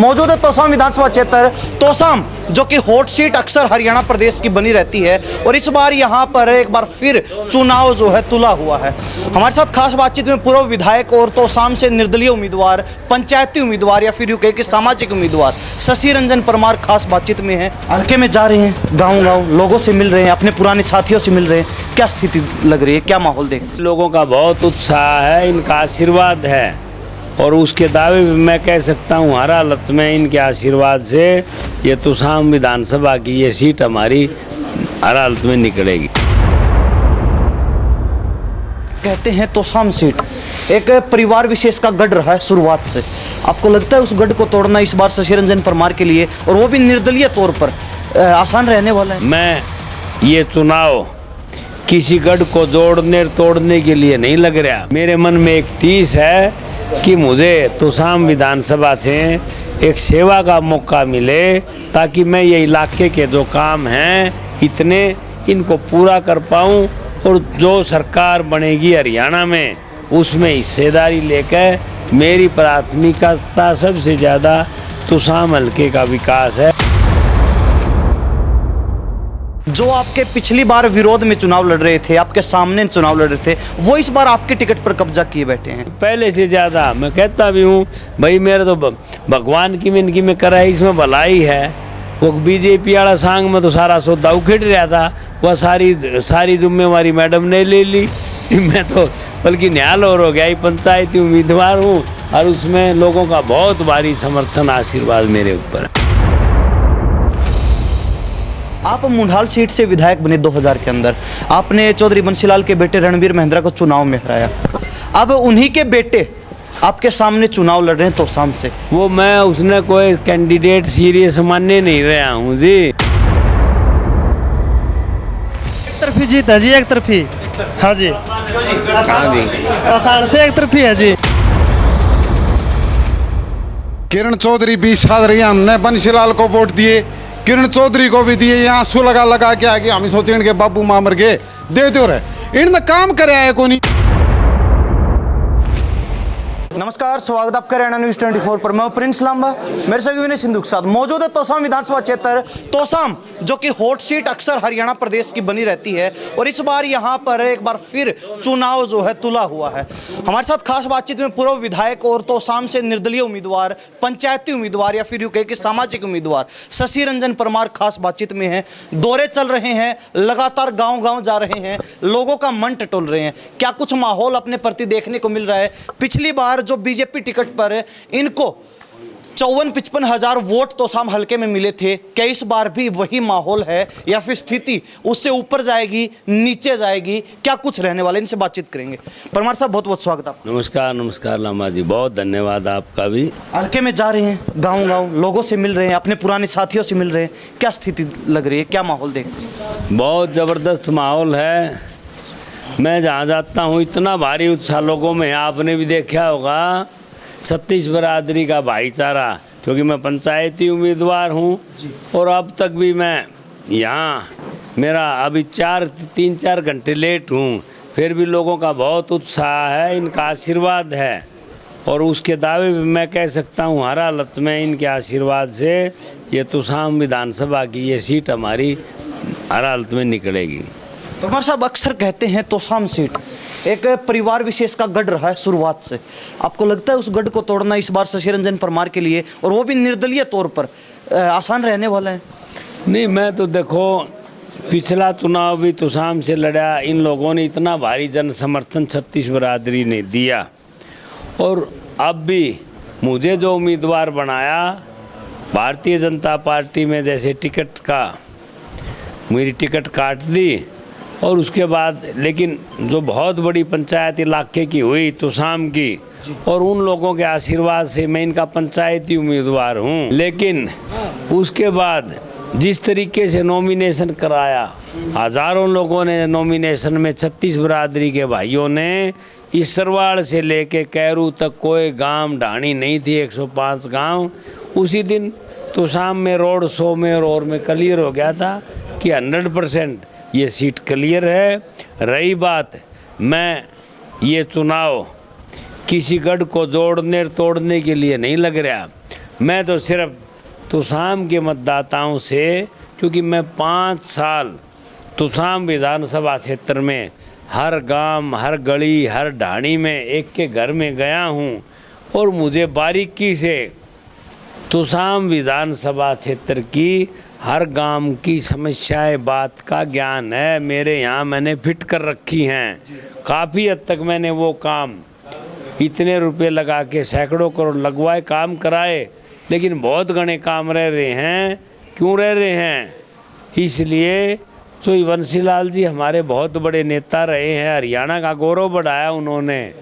मौजूद है तोसाम विधानसभा क्षेत्र तोसाम, जो कि हॉट सीट अक्सर हरियाणा प्रदेश की बनी रहती है और इस बार यहां पर एक बार फिर चुनाव जो है तुला हुआ है। हमारे साथ खास बातचीत में पूर्व विधायक और तोसाम से निर्दलीय उम्मीदवार, पंचायती उम्मीदवार या फिर यूं कहें कि सामाजिक उम्मीदवार शशि रंजन परमार खास बातचीत में है। हल्के में जा रहे हैं, गाँव लोगों से मिल रहे हैं, अपने पुराने साथियों से मिल रहे हैं। क्या स्थिति लग रही है, क्या माहौल देख? लोगों का बहुत उत्साह है, इनका आशीर्वाद है और उसके दावे भी मैं कह सकता हूँ हर हालत में इनके आशीर्वाद से ये तोसाम विधानसभा की ये सीट हमारी हर हालत में निकलेगी। कहते हैं तोसाम सीट एक परिवार विशेष का गढ़ रहा है शुरुआत से। आपको लगता है उस गढ़ को तोड़ना इस बार शशि रंजन परमार के लिए, और वो भी निर्दलीय तौर पर, आसान रहने वाला है? मैं ये चुनाव किसी गढ़ को जोड़ने तोड़ने के लिए नहीं लग रहा। मेरे मन में एक टीस है कि मुझे तोसाम विधानसभा से एक सेवा का मौका मिले, ताकि मैं ये इलाके के जो काम हैं इनको पूरा कर पाऊँ और जो सरकार बनेगी हरियाणा में उसमें हिस्सेदारी लेकर मेरी प्राथमिकता सबसे ज़्यादा तोसाम हल्के का विकास है। जो आपके पिछली बार विरोध में चुनाव लड़ रहे थे, आपके सामने चुनाव लड़ रहे थे, वो इस बार आपके टिकट पर कब्जा किए बैठे हैं। पहले से ज़्यादा मैं कहता भी हूँ भाई, मेरा तो भगवान की इनकी में करा है, इसमें भलाई है। वो बीजेपी वाला सांग में तो सारा सौदा उखड़ रहा था, वह सारी जिम्मेवारी मैडम ने ले ली। मैं तो बल्कि न्याल और हो गया ही पंचायती उम्मीदवार हूँ और उसमें लोगों का बहुत भारी समर्थन आशीर्वाद मेरे ऊपर। आप मुंडाल सीट से विधायक बने 2000 के अंदर। आपने चौधरी बंसीलाल के बेटे रणवीर महिंद्रा को चुनाव में हराया। अब उन्हीं के बेटे आपके सामने चुनाव लड़ रहे हैं तोसाम से। वो मैं उसने कोई कैंडिडेट सीरियस मानने नहीं रहा हूँ जी। एक तरफी जीत है जी, एक तरफी। हाँ जी, आसान से एक तरफी है जी। किरण चौधरी 20 साल रही, हमने बंसीलाल को वोट दिए, किरण चौधरी को भी दिए। यहाँ आंसू लगा के आगे हम सोचे इनके बाबू माँ मर गए, दे दो रहे इनने काम करे है को नहीं। नमस्कार, स्वागत आपका हरियाणा न्यूज 24 पर। मैं प्रिंस लांबा, मेरे सभी विनय सिंधु के साथ मौजूद है तोसाम विधानसभा क्षेत्र तोसाम, जो कि हॉट सीट अक्सर हरियाणा प्रदेश की बनी रहती है और इस बार यहां पर एक बार फिर चुनाव जो है तुला हुआ है। हमारे साथ खास बातचीत में पूर्व विधायक और तोसाम से निर्दलीय उम्मीदवार, पंचायती उम्मीदवार या फिर यूं कहें कि सामाजिक उम्मीदवार शशि रंजन परमार खास बातचीत में है। दौरे चल रहे हैं, लगातार गाँव जा रहे हैं, लोगों का मन टटोल रहे हैं। क्या कुछ माहौल अपने प्रति देखने को मिल रहा है? पिछली बार जो बीजेपी टिकट पर इनको 54-55 हजार वोट तोसाम हल्के में मिले थे, क्या इस बार भी वही माहौल है या फिर स्थिति उससे ऊपर जाएगी, नीचे जाएगी? क्या कुछ रहने वाले, इनसे बातचीत करेंगे। परमार साहब, बहुत बहुत स्वागत आपका। नमस्कार लामा जी, बहुत धन्यवाद आपका भी। हल्के में जा रहे हैं, गाँव लोगों से मिल रहे हैं, अपने पुराने साथियों से मिल रहे हैं। क्या स्थिति लग रही है, क्या माहौल देख रहे हैं? बहुत ज़बरदस्त माहौल है। मैं जहाँ जाता हूँ इतना भारी उत्साह लोगों में, आपने भी देखा होगा। 36 बरादरी का भाईचारा, क्योंकि मैं पंचायती उम्मीदवार हूँ और अब तक भी मैं यहाँ, मेरा अभी 3-4 घंटे लेट हूँ, फिर भी लोगों का बहुत उत्साह है, इनका आशीर्वाद है और उसके दावे भी मैं कह सकता हूँ हर हालत में इनके आशीर्वाद से ये तोसाम विधानसभा की ये सीट हमारी हर हालत में निकलेगी। परमार साहब, अक्सर कहते हैं तोसाम सीट एक परिवार विशेष का गढ़ रहा है शुरुआत से। आपको लगता है उस गढ़ को तोड़ना इस बार शशि रंजन परमार के लिए, और वो भी निर्दलीय तौर पर, आसान रहने वाला है? नहीं, मैं तो देखो पिछला चुनाव भी तोसाम से लड़ा, इन लोगों ने इतना भारी जन समर्थन 36 बरादरी ने दिया और अब भी मुझे जो उम्मीदवार बनाया भारतीय जनता पार्टी में, जैसे मेरी टिकट काट दी और उसके बाद, लेकिन जो बहुत बड़ी पंचायत इलाके की हुई तोसाम की, और उन लोगों के आशीर्वाद से मैं इनका पंचायती उम्मीदवार हूँ। लेकिन उसके बाद जिस तरीके से नॉमिनेशन कराया, हज़ारों लोगों ने नॉमिनेशन में 36 बरादरी के भाइयों ने, इस सरवाड़ से लेके कैरू तक कोई गांव ढाणी नहीं थी, 105 गांव। उसी दिन तोसाम में रोड शो में और में क्लियर हो गया था कि 100% ये सीट क्लियर है। रही बात, मैं ये चुनाव किसी गढ़ को जोड़ने तोड़ने के लिए नहीं लग रहा। मैं तो सिर्फ तुसाम के मतदाताओं से, क्योंकि मैं 5 साल तुसाम विधानसभा क्षेत्र में हर गांव, हर गली, हर ढाणी में एक के घर में गया हूं और मुझे बारीकी से तुसाम विधानसभा क्षेत्र की हर गांव की समस्याएं, बात का ज्ञान है। मेरे यहाँ मैंने फिट कर रखी हैं। काफ़ी हद तक मैंने वो काम इतने रुपए लगा के सैकड़ों करोड़ लगवाए, काम कराए, लेकिन बहुत घने काम रह रहे हैं। क्यों रह रहे हैं? इसलिए तो बंसीलाल जी हमारे बहुत बड़े नेता रहे हैं, हरियाणा का गौरव बढ़ाया उन्होंने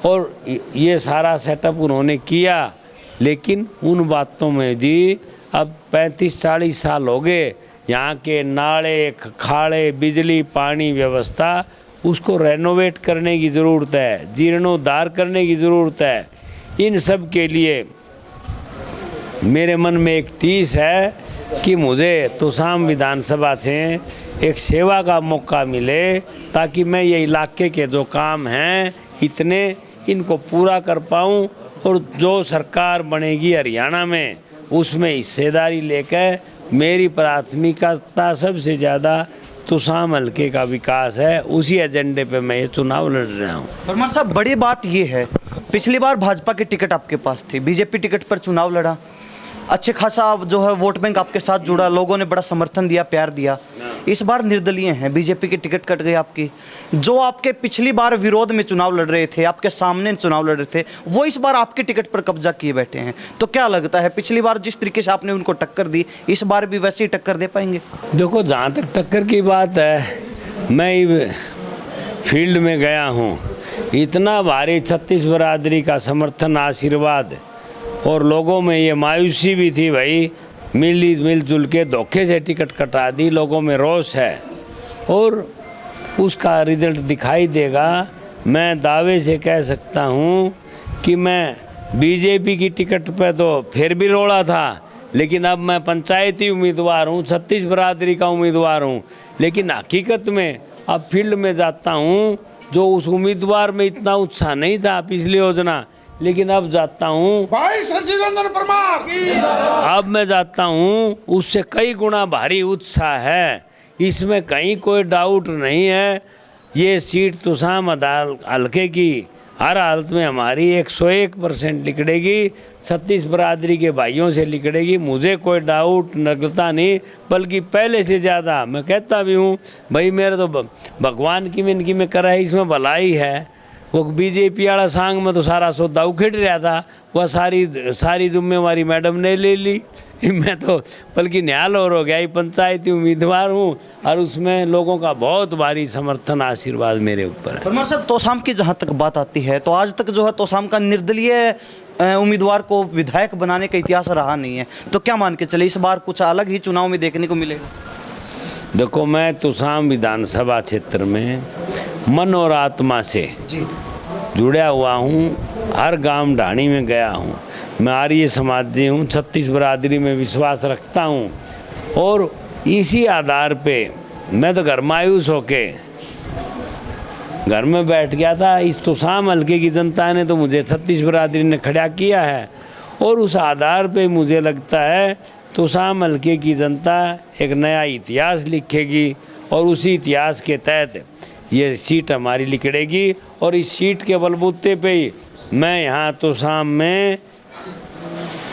और ये सारा सेटअप उन्होंने किया। लेकिन उन बातों में जी अब 35-40 साल हो गए, यहाँ के नाले, खाड़े, बिजली, पानी व्यवस्था, उसको रेनोवेट करने की ज़रूरत है, जीर्णोद्धार करने की ज़रूरत है। इन सब के लिए मेरे मन में एक टीस है कि मुझे तुसाम विधानसभा से एक सेवा का मौका मिले, ताकि मैं ये इलाके के जो काम हैं इनको पूरा कर पाऊँ और जो सरकार बनेगी हरियाणा में उसमें हिस्सेदारी लेकर मेरी प्राथमिकता सबसे ज़्यादा तुसाम हल्के का विकास है। उसी एजेंडे पे मैं ये चुनाव लड़ रहा हूँ। परमार साहब, बड़ी बात ये है, पिछली बार भाजपा की टिकट आपके पास थी, बीजेपी टिकट पर चुनाव लड़ा, अच्छे खासा जो है वोट बैंक आपके साथ जुड़ा, लोगों ने बड़ा समर्थन दिया, प्यार दिया। इस बार निर्दलीय हैं, बीजेपी की टिकट कट गई आपकी। जो आपके पिछली बार विरोध में चुनाव लड़ रहे थे, आपके सामने चुनाव लड़ रहे थे, वो इस बार आपकी टिकट पर कब्जा किए बैठे हैं। तो क्या लगता है, पिछली बार जिस तरीके से आपने उनको टक्कर दी, इस बार भी वैसे ही टक्कर दे पाएंगे? देखो, जहाँ तक टक्कर की बात है, मैं फील्ड में गया हूँ, इतना भारी 36 बरादरी का समर्थन, आशीर्वाद, और लोगों में ये मायूसी भी थी, भाई मिलजुल के धोखे से टिकट कटा दी। लोगों में रोष है और उसका रिजल्ट दिखाई देगा। मैं दावे से कह सकता हूँ कि मैं बीजेपी की टिकट पे तो फिर भी रोड़ा था, लेकिन अब मैं पंचायती उम्मीदवार हूँ, 36 बरादरी का उम्मीदवार हूँ। लेकिन हकीकत में अब फील्ड में जाता हूँ, जो उस उम्मीदवार में इतना उत्साह नहीं था पिछली योजना, लेकिन अब जाता हूँ भाई शशि रंजन परमार, अब मैं जाता हूँ उससे कई गुना भारी उत्साह है। इसमें कहीं कोई डाउट नहीं है। ये सीट तुसाम हल्के की हर हालत में हमारी 101% निकलेगी, 36 बरादरी के भाइयों से निकलेगी। मुझे कोई डाउट लगता नहीं, बल्कि पहले से ज़्यादा मैं कहता भी हूँ, भाई मेरा तो भगवान की मिनकी में करा है, इसमें भलाई है। वो बीजेपी वाला सांग में तो सारा सौदा उखड़ रहा था, वह सारी जिम्मेवारी मैडम ने ले ली। मैं तो बल्कि न्याल और हो गया, ये पंचायती उम्मीदवार हूँ और उसमें लोगों का बहुत भारी समर्थन, आशीर्वाद मेरे ऊपर है। परमार साहब, तोसाम की जहाँ तक बात आती है, तो आज तक जो है तोसाम का निर्दलीय उम्मीदवार को विधायक बनाने का इतिहास रहा नहीं है। तो क्या मान के चले, इस बार कुछ अलग ही चुनाव में देखने को मिलेगा? देखो, मैं तुसाम विधानसभा क्षेत्र में मन और आत्मा से जुड़ा हुआ हूँ। हर गांव ढाणी में गया हूँ। मैं आर्य समाजी हूँ, 36 बरादरी में विश्वास रखता हूँ और इसी आधार पे मैं तो घर मायूस होके घर में बैठ गया था। इस तुसाम हल्के की जनता ने तो मुझे 36 बरादरी ने खड़ा किया है और उस आधार पे मुझे लगता है तुसाम हल्के की जनता एक नया इतिहास लिखेगी और उसी इतिहास के तहत ये सीट हमारी निकलेगी और इस सीट के बलबूते पे ही मैं यहाँ तुसाम में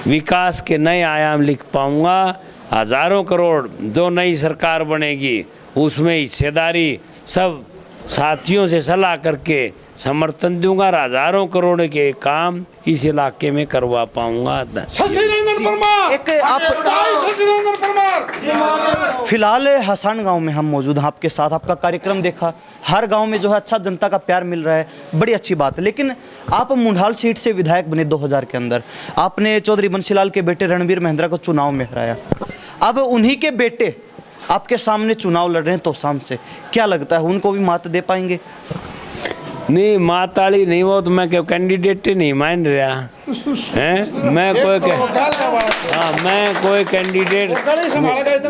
विकास के नए आयाम लिख पाऊँगा। हज़ारों करोड़ जो नई सरकार बनेगी उसमें हिस्सेदारी सब साथियों से सलाह करके समर्थन दूंगा और हज़ारों करोड़ के काम इस इलाके में करवा पाऊंगा। शशि रंजन परमार, एक आप शशि रंजन परमार। फिलहाल हसान गांव में हम मौजूद हैं, आपके साथ आपका कार्यक्रम देखा। हर गांव में जो है अच्छा जनता का प्यार मिल रहा है, बड़ी अच्छी बात है। लेकिन आप मुंडाल सीट से विधायक बने 2000 के अंदर, आपने चौधरी बंसीलाल के बेटे रणवीर महिंद्रा को चुनाव में हराया। अब उन्हीं के बेटे आपके सामने चुनाव लड़ रहे हैं तोसाम से, क्या लगता है उनको भी मात दे पाएंगे? नहीं, माताली नहीं, वो तो मैं कैंडिडेट नहीं मान रहा है। मैं कोई कैंडिडेट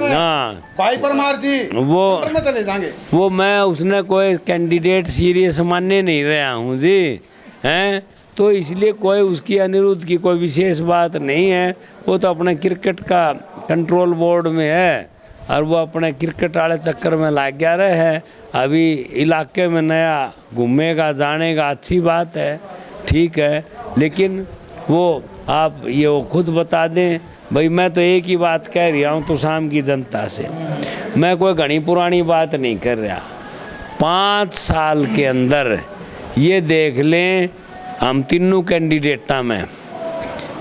हाँ भाई परमार जी वो चले जाएंगे, वो मैं उसने कोई कैंडिडेट सीरियस मानने नहीं रहा हूँ जी हैं। तो इसलिए कोई उसकी अनिरुद्ध की कोई विशेष बात नहीं है। वो तो अपने क्रिकेट का कंट्रोल बोर्ड में है और वो अपने क्रिकेट वाले चक्कर में लग गया रहे है। अभी इलाके में नया घूमेगा जानेगा, अच्छी बात है, ठीक है, लेकिन वो आप ये वो खुद बता दें। भाई मैं तो एक ही बात कह रहा हूँ तोसाम की जनता से, मैं कोई घनी पुरानी बात नहीं कर रहा। 5 साल के अंदर ये देख लें, हम तीनों कैंडिडेटा में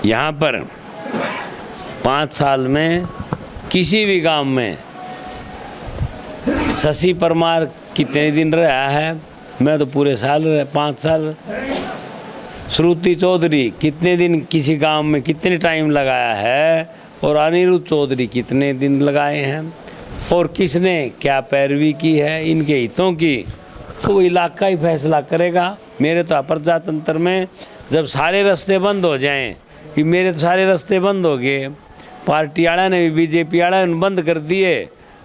यहाँ पर 5 साल में किसी भी गांव में शशि परमार कितने दिन रहा है, मैं तो पूरे साल 5 साल। श्रुति चौधरी कितने दिन किसी गांव में कितने टाइम लगाया है, और अनिरुद्ध चौधरी कितने दिन लगाए हैं, और किसने क्या पैरवी की है इनके हितों की, तो वो इलाका ही फैसला करेगा। मेरे तो प्रजातंत्र में जब सारे रास्ते बंद हो जाएं, कि मेरे तो सारे रास्ते बंद हो गए, पार्टी वाला ने भी बीजेपी वाला ने बंद कर दिए,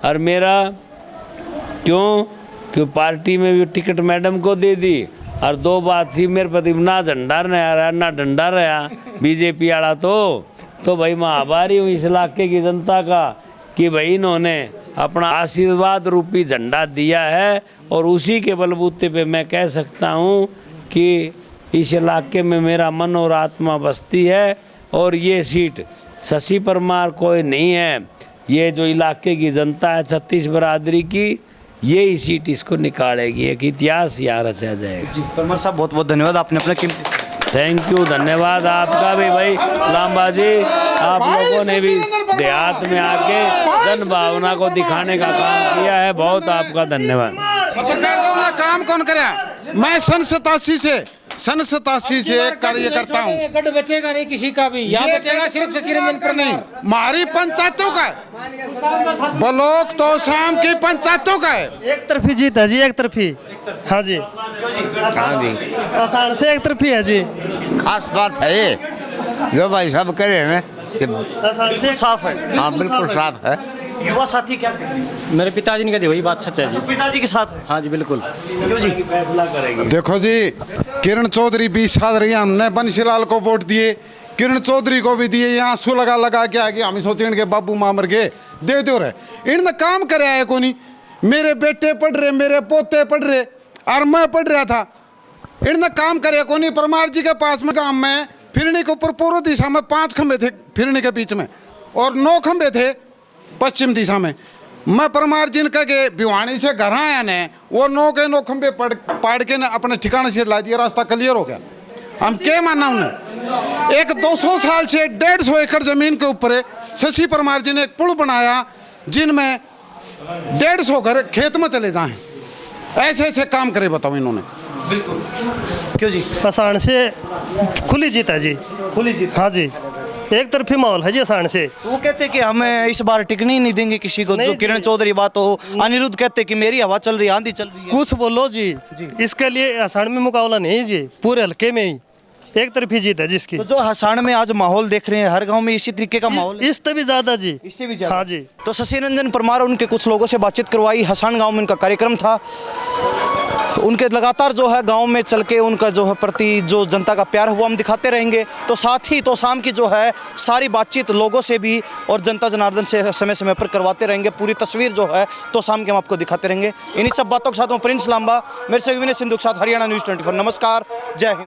और मेरा क्यों पार्टी में भी टिकट मैडम को दे दी। और 2 बात थी, मेरे प्रति ना झंडा रहा ना डंडा रहा बीजेपी वाला, तो भाई मैं आभारी हूँ इस इलाके की जनता का कि भाई इन्होंने अपना आशीर्वाद रूपी झंडा दिया है, और उसी के बलबूते पे मैं कह सकता हूँ कि इस इलाके में मेरा मन और आत्मा बसती है। और ये सीट शशि परमार कोई नहीं है, ये जो इलाके की जनता है 36 बरादरी की, यही सीट इसको निकालेगी, एक इतिहास यहाँ रचा जाएगा। जी परमार साहब बहुत बहुत धन्यवाद, आपने अपना कीमती। थैंक यू, धन्यवाद आपका भी भाई लांबा जी, आप लोगों ने भी देहात में आके जन भावना को दिखाने का काम किया है, बहुत आपका धन्यवाद। काम कौन करे? मैं सन 87 से कार्य करता हूँ। गढ़ बचेगा नहीं किसी का भी, यहाँ बचेगा सिर्फ शशि रंजन पर नहीं। हमारी पंचायतों का ब्लॉक तोसाम की पंचायतों का है। एक तरफी जीत है जी, एक तरफी। हाँ जी, हाँ जी, आसान से एक तरफी है जी। खास बात है ये जो भाई साहब कह रहे हैं ना कि आसान से साफ है। हाँ बिल्कुल साफ है। युवा साथी क्या कहते हैं? मेरे पिताजी ने कहा वही बात सच है जी। पिताजी के साथ? हाँ जी बिल्कुल। क्यों जी? फैसला करेंगे। देखो जी, किरण चौधरी 20 साल रही, हमने बंशीलाल को वोट दिए, किरण चौधरी को भी दिए, यहाँ आंसू लगा के आगे हम सोचे इनके बाबू माँ मर गए, दे दो रहे। इनने काम करे है को नहीं, मेरे बेटे पढ़ रहे, मेरे पोते पढ़ रहे, और मैं पढ़ रहा था, इनने काम करे को नहीं। परमार जी के पास में काम में फिरनी के ऊपर पूर्व दिशा में 5 खंबे थे फिरनी के बीच में, और 9 खंबे थे पश्चिम दिशा में। मैं परमार जी ने के भिवानी से घर आया ने, वो 9 के 9 खंबे पाड़ के ने अपने ठिकाने से ला दिया, रास्ता क्लियर हो गया। हम क्या मानना उन्हें? एक 200 साल से 150 एकड़ जमीन के ऊपर शशि परमार जी ने एक पुल बनाया, जिनमें 150 घर खेत में चले जाएं। ऐसे ऐसे काम करे, बताओ इन्होंने। बिल्कुल। क्यों जी? आसान से खुली जीत है जी। खुली जीत। हाँ जी, एक तरफी माहौल है जी आसान से। वो कहते कि हमें इस बार टिकने ही नहीं देंगे किसी को, नहीं जो जी। किरण चौधरी बात हो। अनिरुद्ध कहते कि मेरी हवा चल रही है, आंधी चल रही है। कुछ बोलो जी, इसके लिए आसान में मुकाबला नहीं जी, पूरे हल्के में ही एक तरफी जीत है जिसकी। तो जो हसाण में आज माहौल देख रहे हैं, हर गांव में इसी तरीके का माहौल है। इससे भी ज्यादा जी। इससे भी ज्यादा? हाँ जी। तो शशि रंजन परमार उनके कुछ लोगों से बातचीत करवाई, हसाण गांव में उनका कार्यक्रम था। उनके लगातार जो है गांव में चल के उनका जो है प्रति जो जनता का प्यार हुआ हम दिखाते रहेंगे। तो साथ ही तोसाम की जो है सारी बातचीत लोगों से भी और जनता जनार्दन से समय समय पर करवाते रहेंगे। पूरी तस्वीर जो है तोसाम के हम आपको दिखाते रहेंगे। इन्हीं सब बातों के साथ मैं प्रिंस लांबा, मेरे से विनय सिंधु के साथ हरियाणा न्यूज़ 24। नमस्कार, जय हिंद।